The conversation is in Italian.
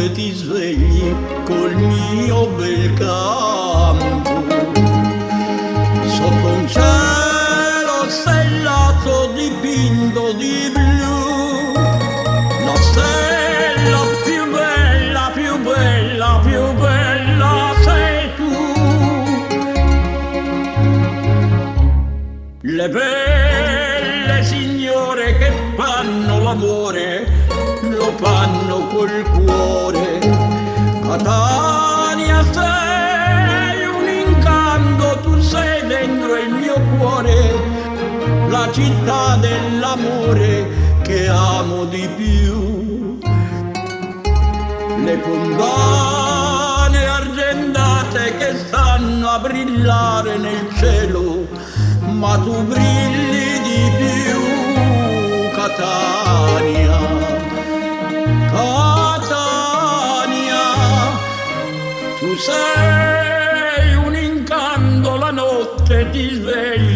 notte ti svegli col mio bel canto, sotto un cielo stellato dipinto di blu, la stella più bella, più bella, più bella sei tu. Le belle signore che fanno l'amore lo fanno col cuore. Catania sei un incanto, tu sei dentro il mio cuore, la città dell'amore che amo di più. Le fontane argentate che stanno a brillare nel cielo, ma tu brilli di più. Catania, Catania, tu sei un incanto, la notte ti svegli